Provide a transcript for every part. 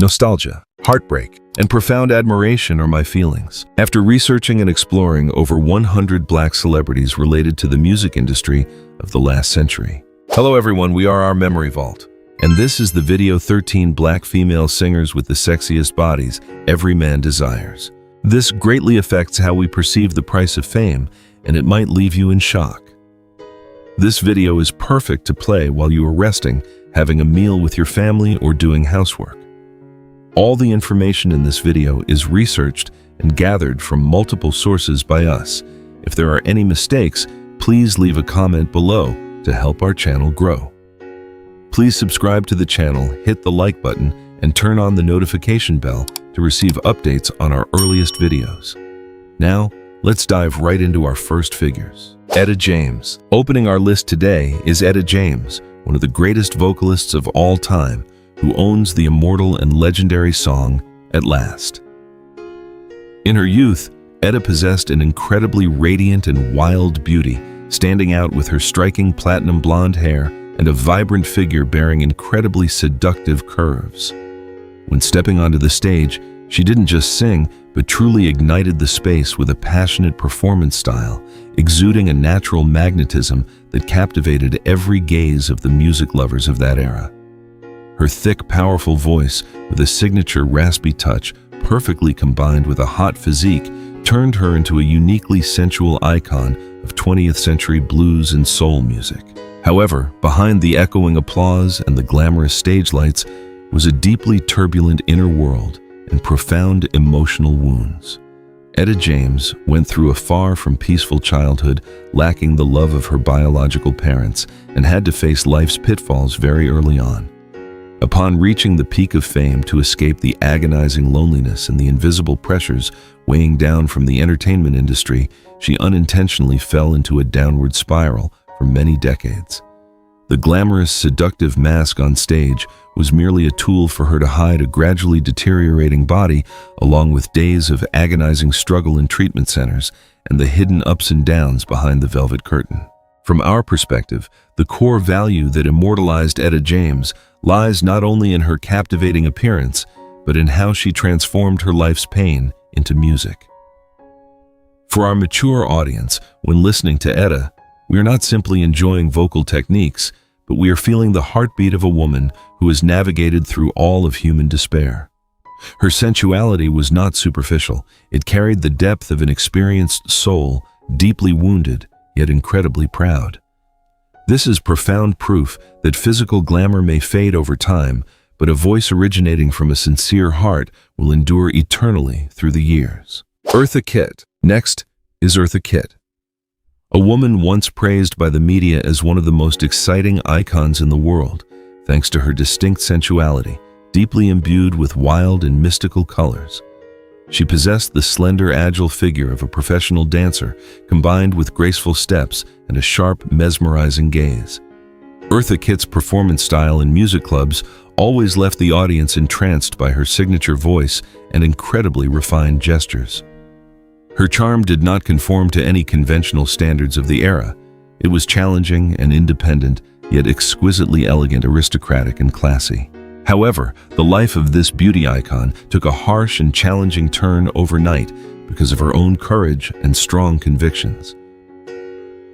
Nostalgia, heartbreak, and profound admiration are my feelings. After researching and exploring over 100 black celebrities related to the music industry of the last century. Hello everyone, we are our Memory Vault. And this is the video 13 black female singers with the sexiest bodies every man desires. This greatly affects how we perceive the price of fame, and it might leave you in shock. This video is perfect to play while you are resting, having a meal with your family, or doing housework. All the information in this video is researched and gathered from multiple sources by us. If there are any mistakes, please leave a comment below to help our channel grow. Please subscribe to the channel, hit the like button, and turn on the notification bell to receive updates on our earliest videos. Now, let's dive right into our first figures. Etta James. Opening our list today is Etta James, one of the greatest vocalists of all time, who owns the immortal and legendary song, At Last. In her youth, Etta possessed an incredibly radiant and wild beauty, standing out with her striking platinum blonde hair and a vibrant figure bearing incredibly seductive curves. When stepping onto the stage, she didn't just sing, but truly ignited the space with a passionate performance style, exuding a natural magnetism that captivated every gaze of the music lovers of that era. Her thick, powerful voice, with a signature raspy touch, perfectly combined with a hot physique, turned her into a uniquely sensual icon of 20th century blues and soul music. However, behind the echoing applause and the glamorous stage lights was a deeply turbulent inner world and profound emotional wounds. Etta James went through a far from peaceful childhood, lacking the love of her biological parents, and had to face life's pitfalls very early on. Upon reaching the peak of fame to escape the agonizing loneliness and the invisible pressures weighing down from the entertainment industry, she unintentionally fell into a downward spiral for many decades. The glamorous, seductive mask on stage was merely a tool for her to hide a gradually deteriorating body, along with days of agonizing struggle in treatment centers and the hidden ups and downs behind the velvet curtain. From our perspective, the core value that immortalized Etta James lies not only in her captivating appearance, but in how she transformed her life's pain into music. For our mature audience, when listening to Etta, we are not simply enjoying vocal techniques, but we are feeling the heartbeat of a woman who has navigated through all of human despair. Her sensuality was not superficial. It carried the depth of an experienced soul, deeply wounded, yet incredibly proud. This is profound proof that physical glamour may fade over time, but a voice originating from a sincere heart will endure eternally through the years. Eartha Kitt. Next is Eartha Kitt. A woman once praised by the media as one of the most exciting icons in the world, thanks to her distinct sensuality, deeply imbued with wild and mystical colors. She possessed the slender, agile figure of a professional dancer, combined with graceful steps and a sharp, mesmerizing gaze. Eartha Kitt's performance style in music clubs always left the audience entranced by her signature voice and incredibly refined gestures. Her charm did not conform to any conventional standards of the era. It was challenging and independent, yet exquisitely elegant, aristocratic, and classy. However, the life of this beauty icon took a harsh and challenging turn overnight because of her own courage and strong convictions.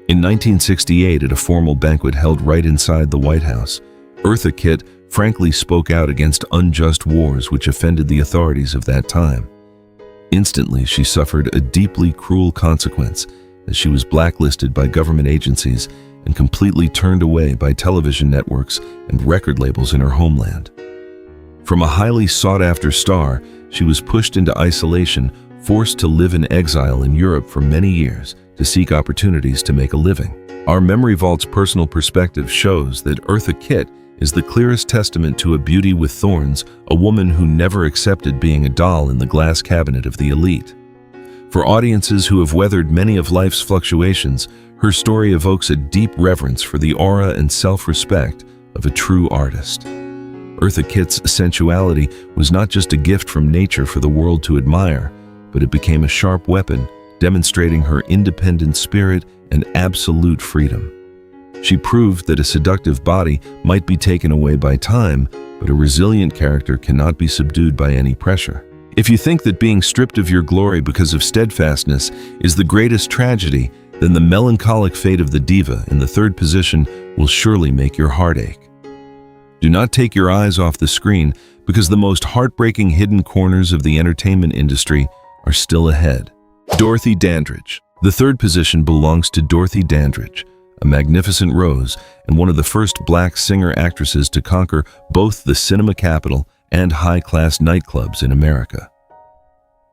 In 1968, at a formal banquet held right inside the White House, Eartha Kitt frankly spoke out against unjust wars which offended the authorities of that time. Instantly, she suffered a deeply cruel consequence as she was blacklisted by government agencies and completely turned away by television networks and record labels in her homeland. From a highly sought-after star, she was pushed into isolation, forced to live in exile in Europe for many years to seek opportunities to make a living. Our Memory Vault's personal perspective shows that Eartha Kitt is the clearest testament to a beauty with thorns, a woman who never accepted being a doll in the glass cabinet of the elite. For audiences who have weathered many of life's fluctuations, her story evokes a deep reverence for the aura and self-respect of a true artist. Eartha Kitt's sensuality was not just a gift from nature for the world to admire, but it became a sharp weapon, demonstrating her independent spirit and absolute freedom. She proved that a seductive body might be taken away by time, but a resilient character cannot be subdued by any pressure. If you think that being stripped of your glory because of steadfastness is the greatest tragedy, then the melancholic fate of the diva in the third position will surely make your heart ache. Do not take your eyes off the screen, because the most heartbreaking hidden corners of the entertainment industry are still ahead. Dorothy Dandridge. The third position belongs to Dorothy Dandridge, a magnificent rose and one of the first black singer-actresses to conquer both the cinema capital and high-class nightclubs in America.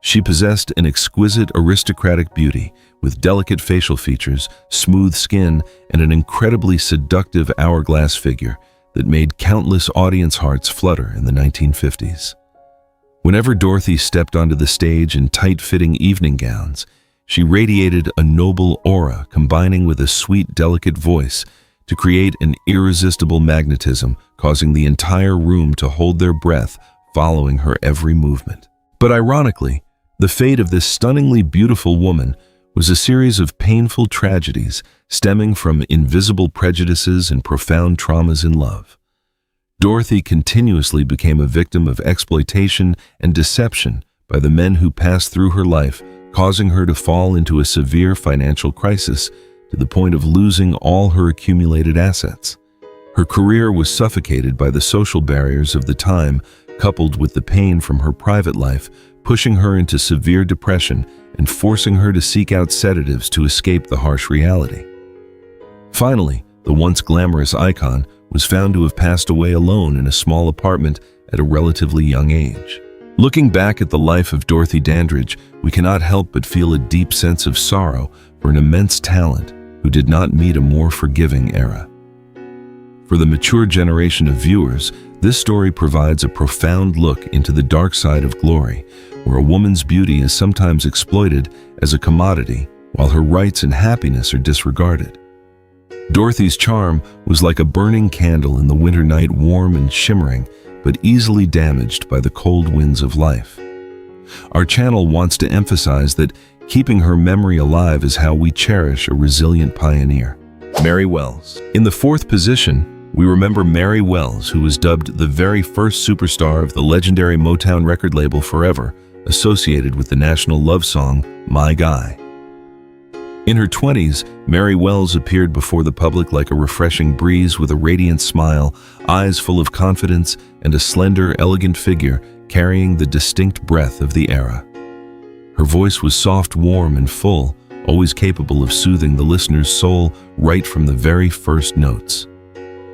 She possessed an exquisite aristocratic beauty with delicate facial features, smooth skin, and an incredibly seductive hourglass figure that made countless audience hearts flutter in the 1950s. Whenever Dorothy stepped onto the stage in tight-fitting evening gowns, she radiated a noble aura combining with a sweet, delicate voice to create an irresistible magnetism, causing the entire room to hold their breath following her every movement. But ironically, the fate of this stunningly beautiful woman was a series of painful tragedies stemming from invisible prejudices and profound traumas in love. Dorothy continuously became a victim of exploitation and deception by the men who passed through her life, causing her to fall into a severe financial crisis to the point of losing all her accumulated assets. Her career was suffocated by the social barriers of the time, coupled with the pain from her private life, pushing her into severe depression and forcing her to seek out sedatives to escape the harsh reality. Finally, the once glamorous icon was found to have passed away alone in a small apartment at a relatively young age. Looking back at the life of Dorothy Dandridge, we cannot help but feel a deep sense of sorrow for an immense talent who did not meet a more forgiving era. For the mature generation of viewers, this story provides a profound look into the dark side of glory, where a woman's beauty is sometimes exploited as a commodity, while her rights and happiness are disregarded. Dorothy's charm was like a burning candle in the winter night, warm and shimmering, but easily damaged by the cold winds of life. Our channel wants to emphasize that keeping her memory alive is how we cherish a resilient pioneer. Mary Wells. In the fourth position, we remember Mary Wells, who was dubbed the very first superstar of the legendary Motown record label Forever, associated with the national love song, My Guy. In her 20s, Mary Wells appeared before the public like a refreshing breeze with a radiant smile, eyes full of confidence, and a slender, elegant figure carrying the distinct breath of the era. Her voice was soft, warm, and full, always capable of soothing the listener's soul right from the very first notes.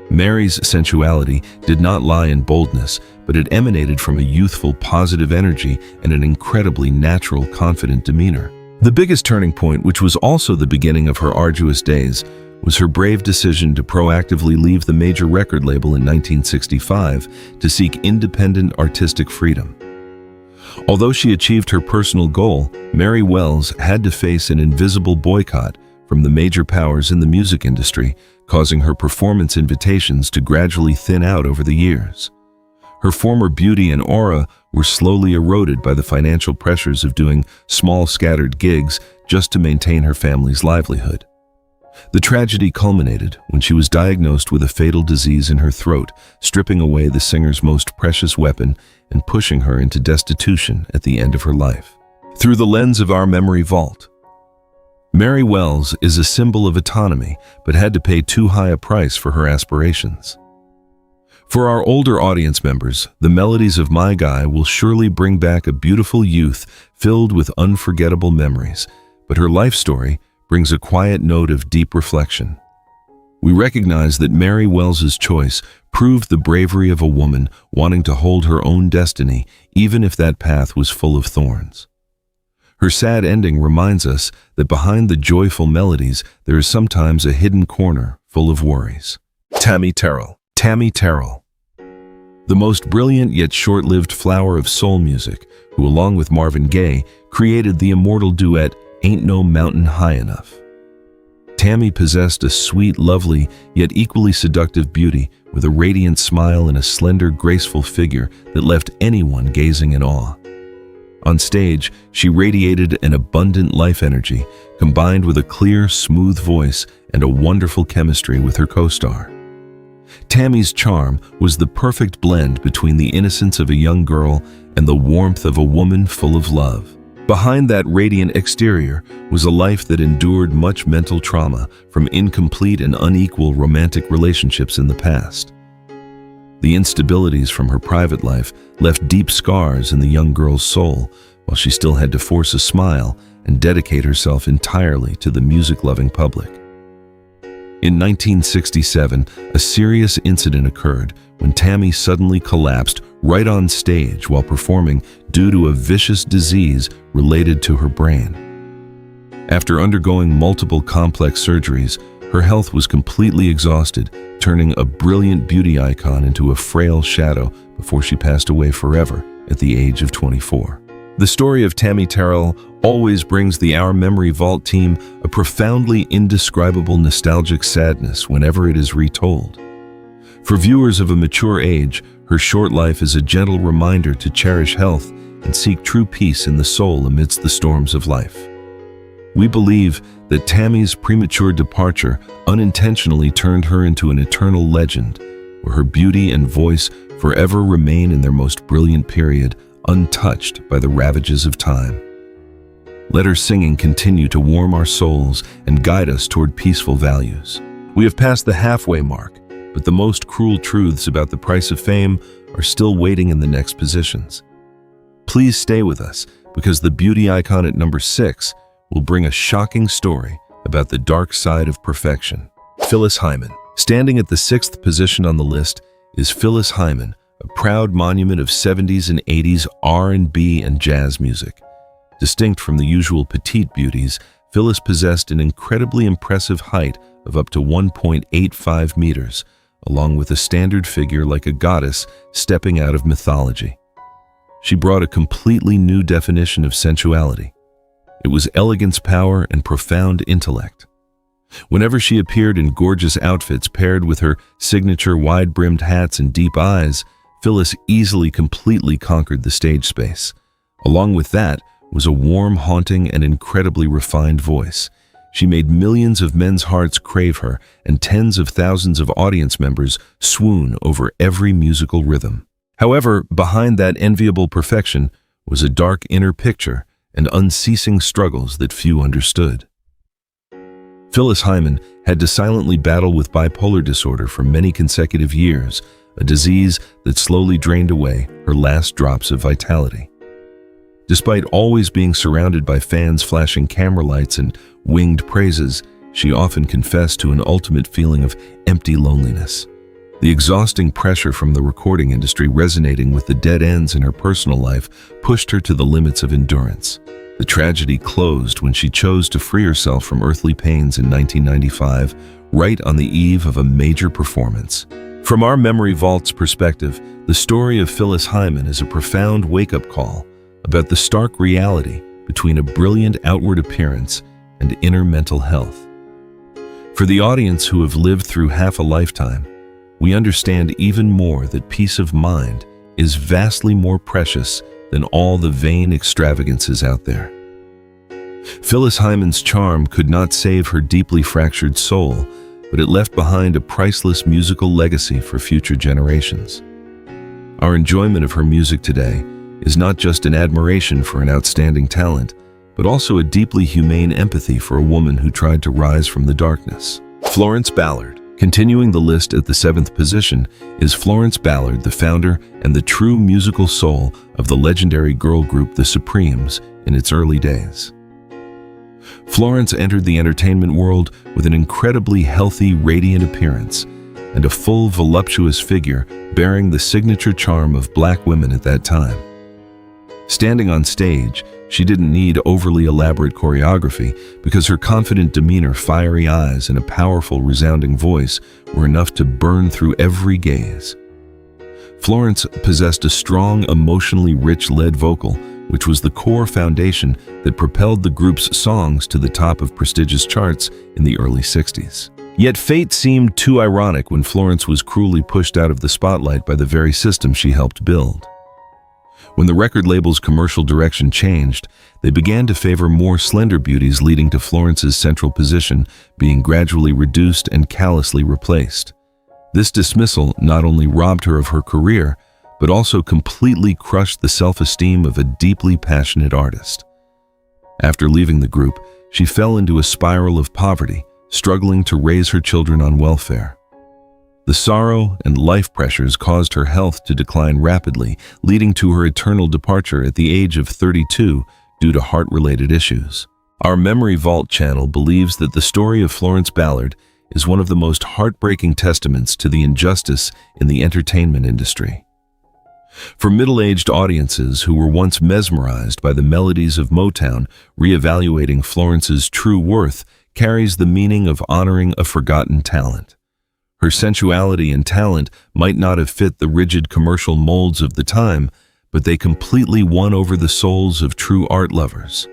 Mary's sensuality did not lie in boldness, but it emanated from a youthful, positive energy and an incredibly natural, confident demeanor. The biggest turning point, which was also the beginning of her arduous days, was her brave decision to proactively leave the major record label in 1965 to seek independent artistic freedom. Although she achieved her personal goal, Mary Wells had to face an invisible boycott from the major powers in the music industry, causing her performance invitations to gradually thin out over the years. Her former beauty and aura were slowly eroded by the financial pressures of doing small scattered gigs just to maintain her family's livelihood. The tragedy culminated when she was diagnosed with a fatal disease in her throat, stripping away the singer's most precious weapon and pushing her into destitution at the end of her life. Through the lens of our memory vault, Mary Wells is a symbol of autonomy, but had to pay too high a price for her aspirations. For our older audience members, the melodies of My Guy will surely bring back a beautiful youth filled with unforgettable memories, but her life story brings a quiet note of deep reflection. We recognize that Mary Wells's choice proved the bravery of a woman wanting to hold her own destiny, even if that path was full of thorns. Her sad ending reminds us that behind the joyful melodies, there is sometimes a hidden corner full of worries. Tammy Terrell. Tammy Terrell, the most brilliant yet short-lived flower of soul music, who along with Marvin Gaye created the immortal duet Ain't No Mountain High Enough. Tammy possessed a sweet, lovely, yet equally seductive beauty with a radiant smile and a slender, graceful figure that left anyone gazing in awe. On stage, she radiated an abundant life energy, combined with a clear, smooth voice and a wonderful chemistry with her co-star. Tammy's charm was the perfect blend between the innocence of a young girl and the warmth of a woman full of love. Behind that radiant exterior was a life that endured much mental trauma from incomplete and unequal romantic relationships in the past. The instabilities from her private life left deep scars in the young girl's soul, while she still had to force a smile and dedicate herself entirely to the music-loving public. In 1967, a serious incident occurred when Tammy suddenly collapsed right on stage while performing due to a vicious disease related to her brain. After undergoing multiple complex surgeries, her health was completely exhausted, turning a brilliant beauty icon into a frail shadow before she passed away forever at the age of 24. The story of Tammy Terrell always brings the Our Memory Vault team a profoundly indescribable nostalgic sadness whenever it is retold. For viewers of a mature age, her short life is a gentle reminder to cherish health and seek true peace in the soul amidst the storms of life. We believe that Tammy's premature departure unintentionally turned her into an eternal legend, where her beauty and voice forever remain in their most brilliant period, untouched by the ravages of time. Let her singing continue to warm our souls and guide us toward peaceful values. We have passed the halfway mark, but the most cruel truths about the price of fame are still waiting in the next positions. Please stay with us, because the beauty icon at number 6 will bring a shocking story about the dark side of perfection. Phyllis Hyman. Standing at the 6th position on the list is Phyllis Hyman, a proud monument of 70s and 80s R&B and jazz music. Distinct from the usual petite beauties, Phyllis possessed an incredibly impressive height of up to 1.85 meters, along with a standard figure like a goddess stepping out of mythology. She brought a completely new definition of sensuality. It was elegance, power, and profound intellect. Whenever she appeared in gorgeous outfits paired with her signature wide-brimmed hats and deep eyes, Phyllis easily completely conquered the stage space. Along with that was a warm, haunting, and incredibly refined voice. She made millions of men's hearts crave her, and tens of thousands of audience members swoon over every musical rhythm. However, behind that enviable perfection was a dark inner picture and unceasing struggles that few understood. Phyllis Hyman had to silently battle with bipolar disorder for many consecutive years, a disease that slowly drained away her last drops of vitality. Despite always being surrounded by fans flashing camera lights and winged praises, she often confessed to an ultimate feeling of empty loneliness. The exhausting pressure from the recording industry resonating with the dead ends in her personal life pushed her to the limits of endurance. The tragedy closed when she chose to free herself from earthly pains in 1995, right on the eve of a major performance. From our Memory Vault's perspective, the story of Phyllis Hyman is a profound wake-up call about the stark reality between a brilliant outward appearance and inner mental health. For the audience who have lived through half a lifetime, we understand even more that peace of mind is vastly more precious than all the vain extravagances out there. Phyllis Hyman's charm could not save her deeply fractured soul, but it left behind a priceless musical legacy for future generations. Our enjoyment of her music today is not just an admiration for an outstanding talent, but also a deeply humane empathy for a woman who tried to rise from the darkness. Florence Ballard. Continuing the list at the 7th position is Florence Ballard, the founder and the true musical soul of the legendary girl group The Supremes in its early days. Florence entered the entertainment world with an incredibly healthy, radiant appearance and a full, voluptuous figure bearing the signature charm of black women at that time. Standing on stage, she didn't need overly elaborate choreography because her confident demeanor, fiery eyes, and a powerful, resounding voice were enough to burn through every gaze. Florence possessed a strong, emotionally rich lead vocal, which was the core foundation that propelled the group's songs to the top of prestigious charts in the early 60s. Yet fate seemed too ironic when Florence was cruelly pushed out of the spotlight by the very system she helped build. When the record label's commercial direction changed, they began to favor more slender beauties, leading to Florence's central position being gradually reduced and callously replaced. This dismissal not only robbed her of her career, but also completely crushed the self-esteem of a deeply passionate artist. After leaving the group, she fell into a spiral of poverty, struggling to raise her children on welfare. The sorrow and life pressures caused her health to decline rapidly, leading to her eternal departure at the age of 32 due to heart-related issues. Our Memory Vault channel believes that the story of Florence Ballard is one of the most heartbreaking testaments to the injustice in the entertainment industry. For middle-aged audiences who were once mesmerized by the melodies of Motown, reevaluating Florence's true worth carries the meaning of honoring a forgotten talent. Her sensuality and talent might not have fit the rigid commercial molds of the time, but they completely won over the souls of true art lovers.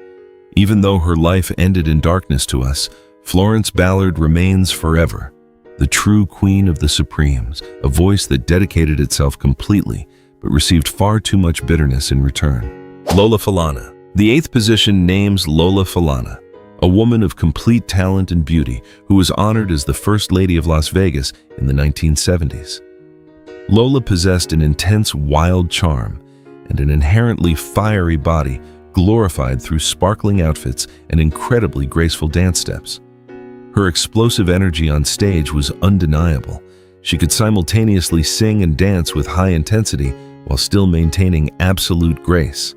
Even though her life ended in darkness to us, Florence Ballard remains forever, the true queen of the Supremes, a voice that dedicated itself completely, but received far too much bitterness in return. Lola Falana. The 8th position names Lola Falana, a woman of complete talent and beauty who was honored as the First Lady of Las Vegas in the 1970s. Lola possessed an intense, wild charm and an inherently fiery body glorified through sparkling outfits and incredibly graceful dance steps. Her explosive energy on stage was undeniable. She could simultaneously sing and dance with high intensity while still maintaining absolute grace.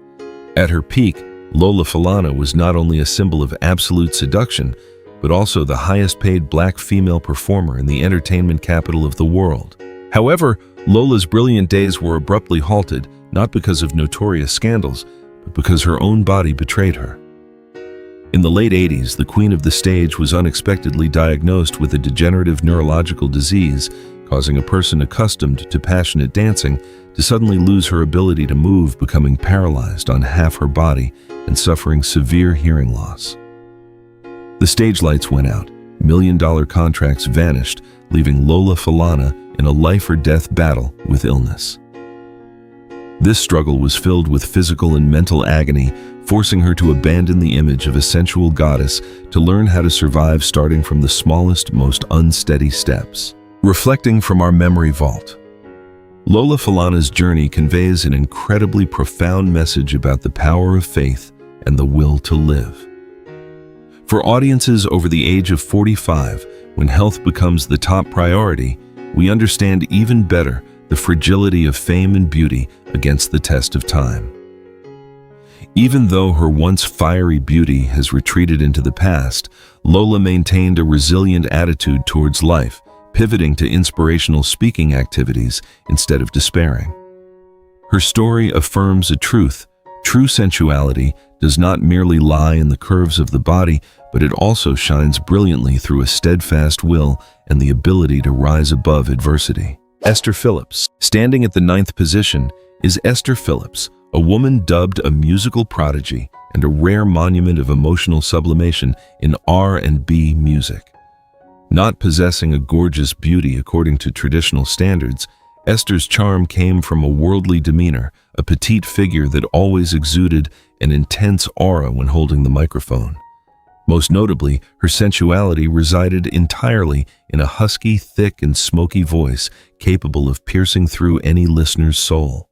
At her peak, Lola Falana was not only a symbol of absolute seduction, but also the highest-paid black female performer in the entertainment capital of the world. However, Lola's brilliant days were abruptly halted, not because of notorious scandals, but because her own body betrayed her. In the late 80s, the queen of the stage was unexpectedly diagnosed with a degenerative neurological disease, causing a person accustomed to passionate dancing to suddenly lose her ability to move, becoming paralyzed on half her body and suffering severe hearing loss. The stage lights went out, million-dollar contracts vanished, leaving Lola Falana in a life-or-death battle with illness. This struggle was filled with physical and mental agony, forcing her to abandon the image of a sensual goddess to learn how to survive, starting from the smallest, most unsteady steps. Reflecting from our memory vault, Lola Falana's journey conveys an incredibly profound message about the power of faith and the will to live. For audiences over the age of 45, when health becomes the top priority, we understand even better the fragility of fame and beauty against the test of time. Even though her once fiery beauty has retreated into the past, Lola maintained a resilient attitude towards life, pivoting to inspirational speaking activities instead of despairing. Her story affirms a truth: true sensuality does not merely lie in the curves of the body, but it also shines brilliantly through a steadfast will and the ability to rise above adversity. Esther Phillips. Standing at the 9th position is Esther Phillips, a woman dubbed a musical prodigy and a rare monument of emotional sublimation in R&B music. Not possessing a gorgeous beauty according to traditional standards, Esther's charm came from a worldly demeanor, a petite figure that always exuded an intense aura when holding the microphone. Most notably, her sensuality resided entirely in a husky, thick, and smoky voice capable of piercing through any listener's soul.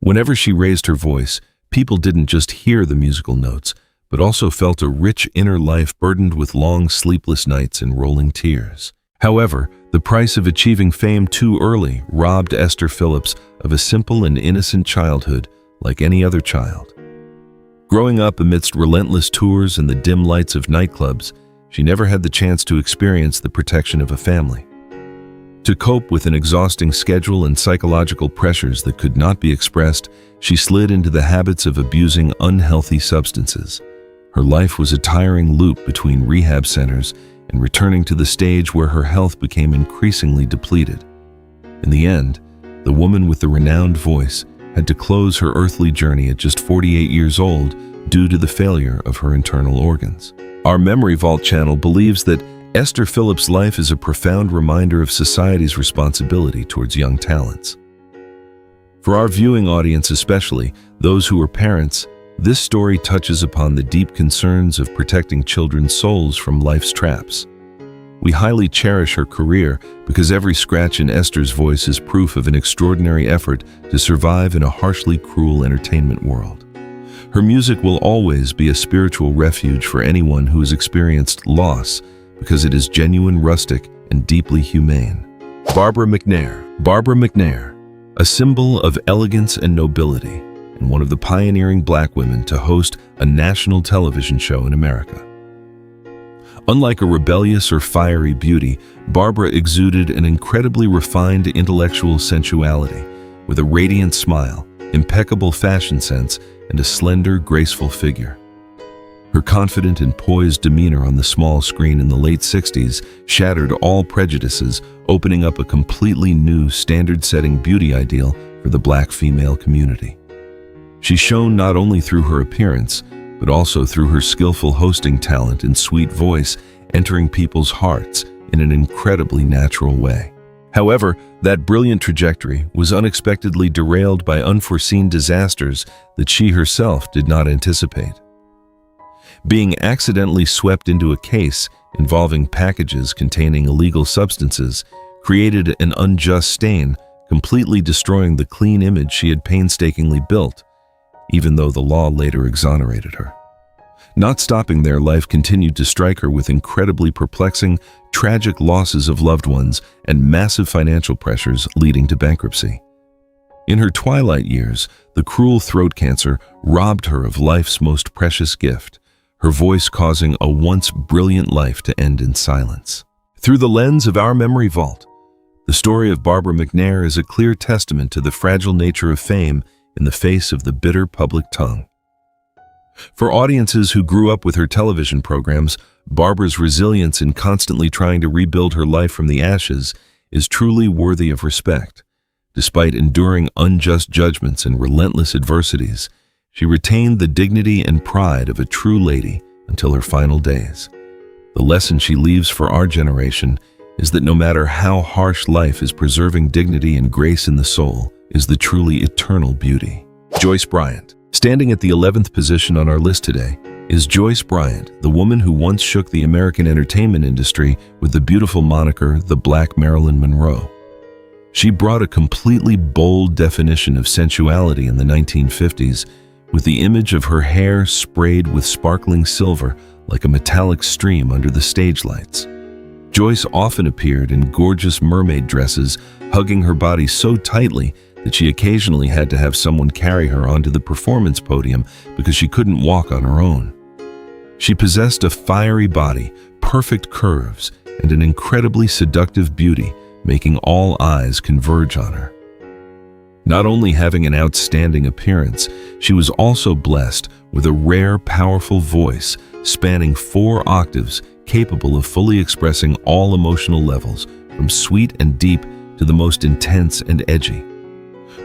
Whenever she raised her voice, people didn't just hear the musical notes, but also felt a rich inner life burdened with long sleepless nights and rolling tears. However, the price of achieving fame too early robbed Esther Phillips of a simple and innocent childhood like any other child. Growing up amidst relentless tours and the dim lights of nightclubs, she never had the chance to experience the protection of a family. To cope with an exhausting schedule and psychological pressures that could not be expressed, she slid into the habits of abusing unhealthy substances. Her life was a tiring loop between rehab centers and returning to the stage where her health became increasingly depleted. In the end, the woman with the renowned voice had to close her earthly journey at just 48 years old due to the failure of her internal organs. Our Memory Vault channel believes that Esther Phillips' life is a profound reminder of society's responsibility towards young talents. For our viewing audience especially, those who are parents, this story touches upon the deep concerns of protecting children's souls from life's traps. We highly cherish her career because every scratch in Esther's voice is proof of an extraordinary effort to survive in a harshly cruel entertainment world. Her music will always be a spiritual refuge for anyone who has experienced loss because it is genuine, rustic, and deeply humane. Barbara McNair. Barbara McNair, a symbol of elegance and nobility, and one of the pioneering black women to host a national television show in America. Unlike a rebellious or fiery beauty, Barbara exuded an incredibly refined intellectual sensuality, with a radiant smile, impeccable fashion sense, and a slender, graceful figure. Her confident and poised demeanor on the small screen in the late 60s shattered all prejudices, opening up a completely new standard-setting beauty ideal for the black female community. She shone not only through her appearance, but also through her skillful hosting talent and sweet voice, entering people's hearts in an incredibly natural way. However, that brilliant trajectory was unexpectedly derailed by unforeseen disasters that she herself did not anticipate. Being accidentally swept into a case involving packages containing illegal substances created an unjust stain, completely destroying the clean image she had painstakingly built, even though the law later exonerated her. Not stopping there, life continued to strike her with incredibly perplexing, tragic losses of loved ones and massive financial pressures leading to bankruptcy. In her twilight years, the cruel throat cancer robbed her of life's most precious gift, her voice causing a once brilliant life to end in silence. Through the lens of our memory vault, the story of Barbara McNair is a clear testament to the fragile nature of fame in the face of the bitter public tongue. For audiences who grew up with her television programs, Barbara's resilience in constantly trying to rebuild her life from the ashes is truly worthy of respect. Despite enduring unjust judgments and relentless adversities, she retained the dignity and pride of a true lady until her final days. The lesson she leaves for our generation is that no matter how harsh life is, preserving dignity and grace in the soul is the truly eternal beauty. Joyce Bryant. Standing at the 11th position on our list today is Joyce Bryant, the woman who once shook the American entertainment industry with the beautiful moniker, the Black Marilyn Monroe. She brought a completely bold definition of sensuality in the 1950s, with the image of her hair sprayed with sparkling silver like a metallic stream under the stage lights. Joyce often appeared in gorgeous mermaid dresses, hugging her body so tightly that she occasionally had to have someone carry her onto the performance podium because she couldn't walk on her own. She possessed a fiery body, perfect curves, and an incredibly seductive beauty, making all eyes converge on her. Not only having an outstanding appearance, she was also blessed with a rare, powerful voice spanning 4 octaves, capable of fully expressing all emotional levels, from sweet and deep to the most intense and edgy.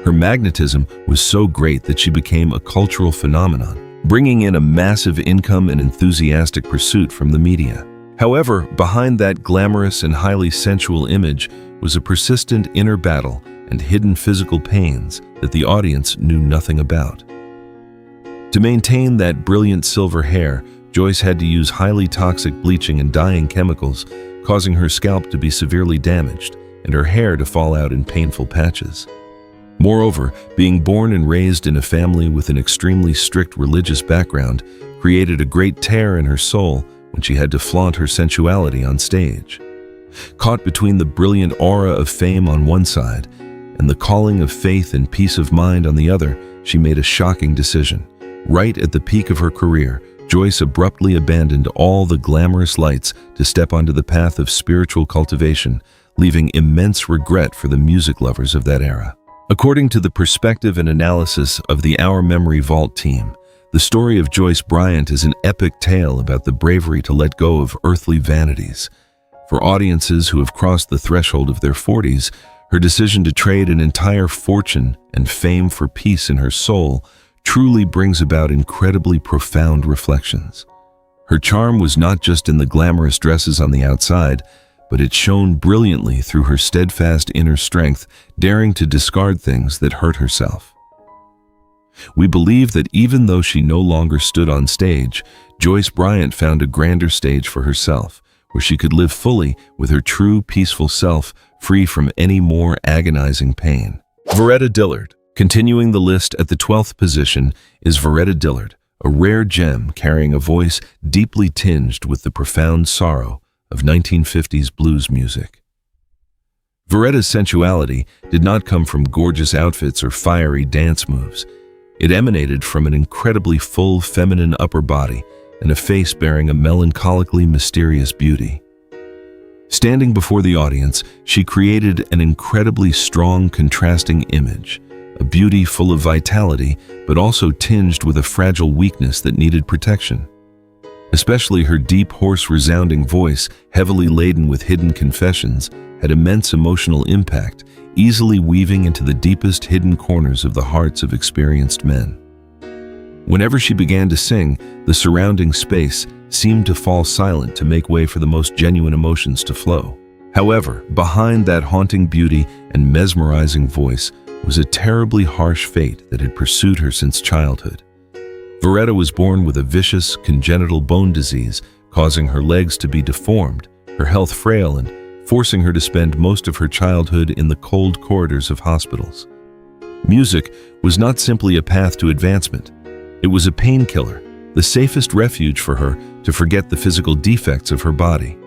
Her magnetism was so great that she became a cultural phenomenon, bringing in a massive income and enthusiastic pursuit from the media. However, behind that glamorous and highly sensual image was a persistent inner battle and hidden physical pains that the audience knew nothing about. To maintain that brilliant silver hair, Joyce had to use highly toxic bleaching and dyeing chemicals, causing her scalp to be severely damaged and her hair to fall out in painful patches. Moreover, being born and raised in a family with an extremely strict religious background created a great tear in her soul when she had to flaunt her sensuality on stage. Caught between the brilliant aura of fame on one side and the calling of faith and peace of mind on the other, she made a shocking decision. Right at the peak of her career, Joyce abruptly abandoned all the glamorous lights to step onto the path of spiritual cultivation, leaving immense regret for the music lovers of that era. According to the perspective and analysis of the Our Memory Vault team, the story of Joyce Bryant is an epic tale about the bravery to let go of earthly vanities. For audiences who have crossed the threshold of their 40s, her decision to trade an entire fortune and fame for peace in her soul truly brings about incredibly profound reflections. Her charm was not just in the glamorous dresses on the outside, but it shone brilliantly through her steadfast inner strength, daring to discard things that hurt herself. We believe that even though she no longer stood on stage, Joyce Bryant found a grander stage for herself, where she could live fully with her true, peaceful self, free from any more agonizing pain. Veretta Dillard. Continuing the list at the 12th position is Veretta Dillard, a rare gem carrying a voice deeply tinged with the profound sorrow of 1950s blues music. Veretta's sensuality did not come from gorgeous outfits or fiery dance moves. It emanated from an incredibly full feminine upper body and a face bearing a melancholically mysterious beauty. Standing before the audience, she created an incredibly strong, contrasting image, a beauty full of vitality, but also tinged with a fragile weakness that needed protection. Especially her deep, hoarse, resounding voice, heavily laden with hidden confessions, had immense emotional impact, easily weaving into the deepest hidden corners of the hearts of experienced men. Whenever she began to sing, the surrounding space seemed to fall silent to make way for the most genuine emotions to flow. However, behind that haunting beauty and mesmerizing voice was a terribly harsh fate that had pursued her since childhood. Veretta was born with a vicious, congenital bone disease, causing her legs to be deformed, her health frail, and forcing her to spend most of her childhood in the cold corridors of hospitals. Music was not simply a path to advancement. It was a painkiller, the safest refuge for her to forget the physical defects of her body.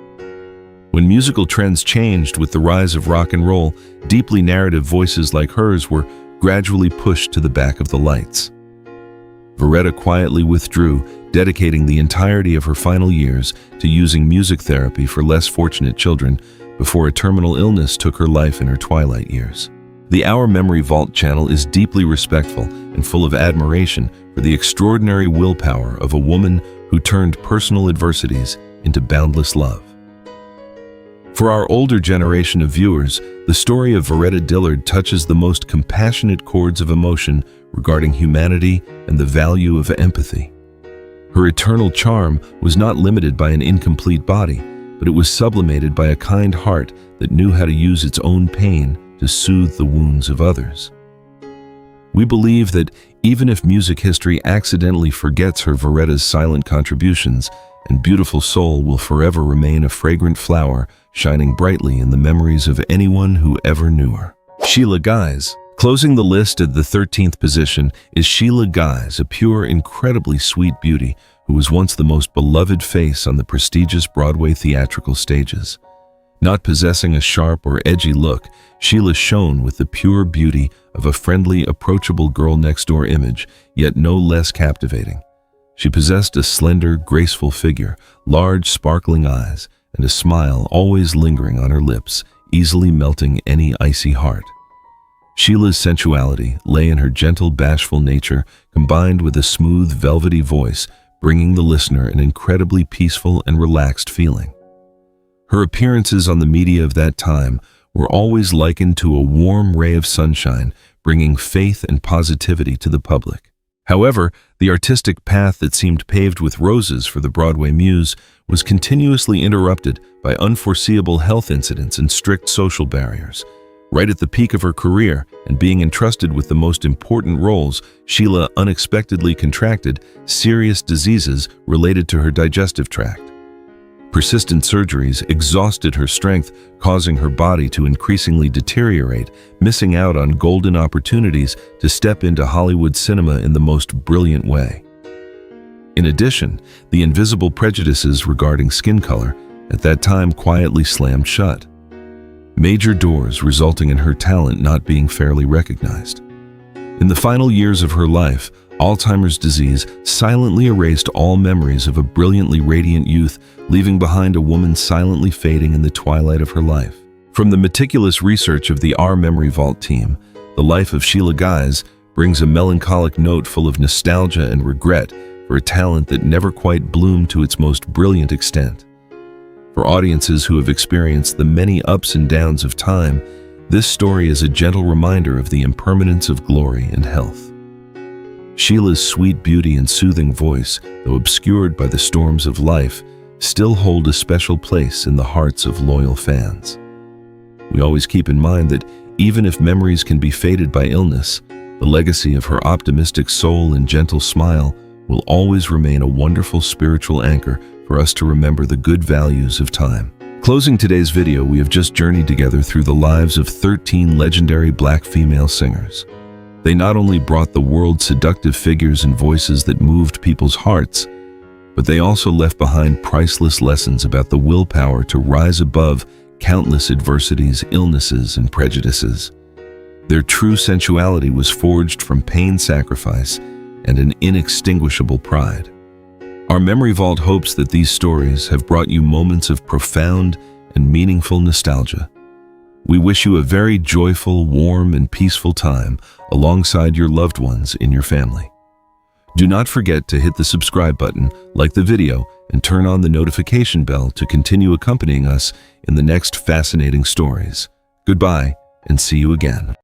When musical trends changed with the rise of rock and roll, deeply narrative voices like hers were gradually pushed to the back of the lights. Veretta quietly withdrew, dedicating the entirety of her final years to using music therapy for less fortunate children before a terminal illness took her life in her twilight years. The Our Memory Vault channel is deeply respectful and full of admiration for the extraordinary willpower of a woman who turned personal adversities into boundless love. For our older generation of viewers, the story of Veretta Dillard touches the most compassionate chords of emotion regarding humanity and the value of empathy. Her eternal charm was not limited by an incomplete body, but it was sublimated by a kind heart that knew how to use its own pain to soothe the wounds of others. We believe that even if music history accidentally forgets her, Veretta's silent contributions and beautiful soul will forever remain a fragrant flower shining brightly in the memories of anyone who ever knew her. Sheila Guise. Closing the list at the 13th position is Sheila Guise, a pure, incredibly sweet beauty who was once the most beloved face on the prestigious Broadway theatrical stages. Not possessing a sharp or edgy look, Sheila shone with the pure beauty of a friendly, approachable girl-next-door image, yet no less captivating. She possessed a slender, graceful figure, large, sparkling eyes, and a smile always lingering on her lips, easily melting any icy heart. Sheila's sensuality lay in her gentle, bashful nature, combined with a smooth, velvety voice, bringing the listener an incredibly peaceful and relaxed feeling. Her appearances on the media of that time were always likened to a warm ray of sunshine, bringing faith and positivity to the public. However, the artistic path that seemed paved with roses for the Broadway muse was continuously interrupted by unforeseeable health incidents and strict social barriers. Right at the peak of her career and being entrusted with the most important roles, Sheila unexpectedly contracted serious diseases related to her digestive tract. Persistent surgeries exhausted her strength, causing her body to increasingly deteriorate, missing out on golden opportunities to step into Hollywood cinema in the most brilliant way. In addition, the invisible prejudices regarding skin color at that time quietly slammed shut. Major doors resulting in her talent not being fairly recognized. In the final years of her life, Alzheimer's disease silently erased all memories of a brilliantly radiant youth, leaving behind a woman silently fading in the twilight of her life. From the meticulous research of the Our Memory Vault team, the life of Sheila Guise brings a melancholic note full of nostalgia and regret for a talent that never quite bloomed to its most brilliant extent. For audiences who have experienced the many ups and downs of time, this story is a gentle reminder of the impermanence of glory and health. Sheila's sweet beauty and soothing voice, though obscured by the storms of life, still hold a special place in the hearts of loyal fans. We always keep in mind that even if memories can be faded by illness, the legacy of her optimistic soul and gentle smile will always remain a wonderful spiritual anchor for us to remember the good values of time. Closing today's video, we have just journeyed together through the lives of 13 legendary Black female singers. They not only brought the world seductive figures and voices that moved people's hearts, but they also left behind priceless lessons about the willpower to rise above countless adversities, illnesses, and prejudices. Their true sensuality was forged from pain, sacrifice, and an inextinguishable pride. Our Memory Vault hopes that these stories have brought you moments of profound and meaningful nostalgia. We wish you a very joyful, warm, and peaceful time alongside your loved ones in your family. Do not forget to hit the subscribe button, like the video, and turn on the notification bell to continue accompanying us in the next fascinating stories. Goodbye, and see you again.